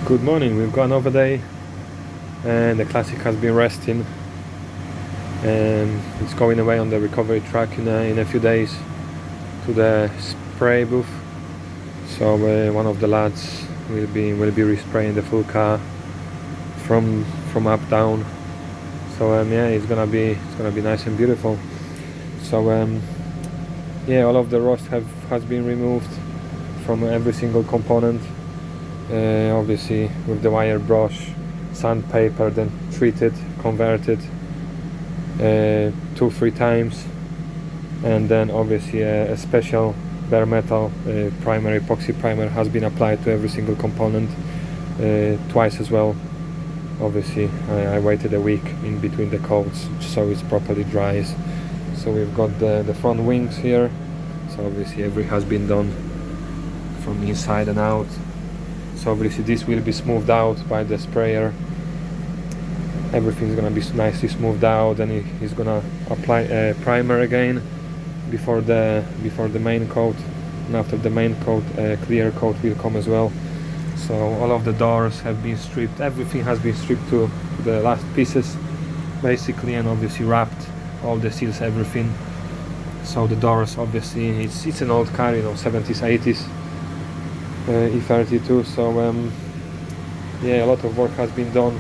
Good morning, we've got another day and the Classic has been resting and it's going away on the recovery track in a few days to the spray booth. So one of the lads will be respraying the full car from up down. So yeah, it's gonna be nice and beautiful. So yeah, all of the rust has been removed from every single component. Obviously with the wire brush, sandpaper, then treated, converted 2-3 times, and then obviously a special bare metal primer, epoxy primer, has been applied to every single component twice as well. Obviously I waited a week in between the coats so it's properly dries. So we've got the front wings here, so obviously everything has been done from inside and out. So obviously this will be smoothed out by the sprayer. Everything's gonna be nicely smoothed out, and he's gonna apply a primer again before the main coat, and after the main coat a clear coat will come as well. So all of the doors have been stripped, everything has been stripped to the last pieces basically, and obviously wrapped, all the seals, everything. So the doors, obviously it's an old car, you know, 70s, 80s E32, so yeah, a lot of work has been done.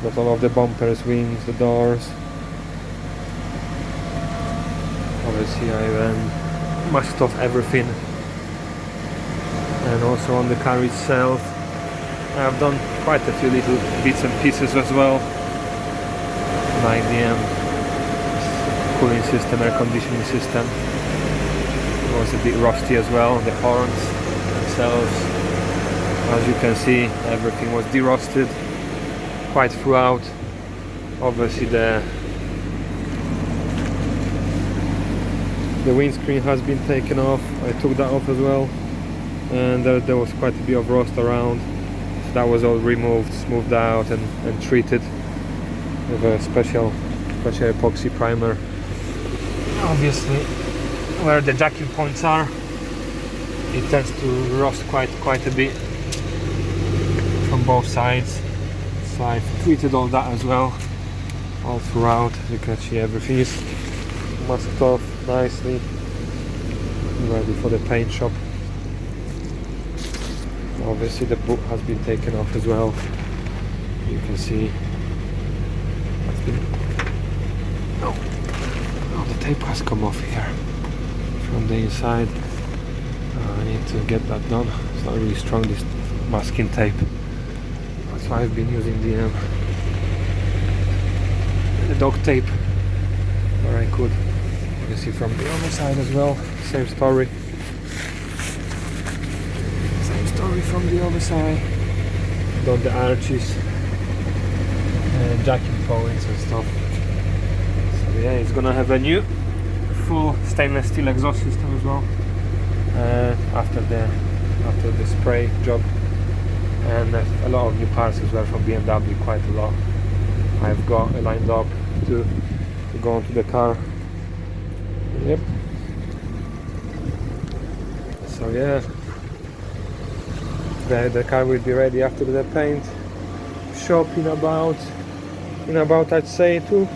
Got all of the bumpers, wings, the doors. Obviously I masked off everything, and also on the car itself I've done quite a few little bits and pieces as well, like the cooling system, air conditioning system. It was a bit rusty as well. The horns themselves, as you can see, everything was derusted quite throughout. Obviously the windscreen has been taken off. I took that off as well, and there was quite a bit of rust around, so that was all removed, smoothed out and treated with a special epoxy primer. Obviously where the jacking points are, it tends to rust quite a bit from both sides. So I've treated all that as well, all throughout. You can see everything is masked off nicely, ready for the paint shop. Obviously the boot has been taken off as well. You can see that's been... Oh, the tape has come off here from the inside. I need to get that done. It's not really strong, this masking tape. That's why I've been using the dog tape where I could. You can see from the other side as well, same story. Same story from the other side. Done the arches, jacking points and stuff. So yeah, it's gonna have a new full stainless steel exhaust system as well after the spray job, and a lot of new parts as well from BMW, quite a lot. I've got lined up to go onto the car. Yep. So yeah, the car will be ready after the paint shop in about I'd say 2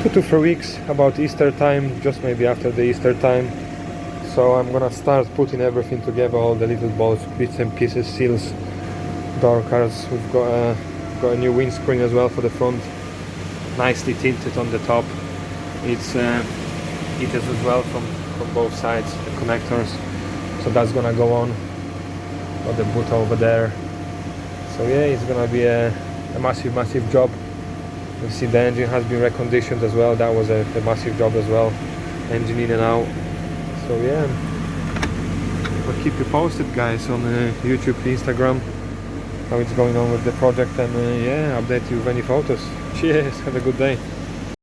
to 3 weeks, about Easter time, just maybe after the Easter time. So I'm gonna start putting everything together, all the little bolts, bits and pieces, seals, door cards. We've got a new windscreen as well for the front, nicely tinted on the top. It's heated as well from both sides, the connectors. So that's gonna go on. Got the boot over there. So yeah, it's gonna be a massive job. You see the engine has been reconditioned as well. That was a massive job as well, engine in and out. So yeah, I'll keep you posted, guys, on YouTube, Instagram, how it's going on with the project, and yeah, update you with any photos. Cheers, have a good day.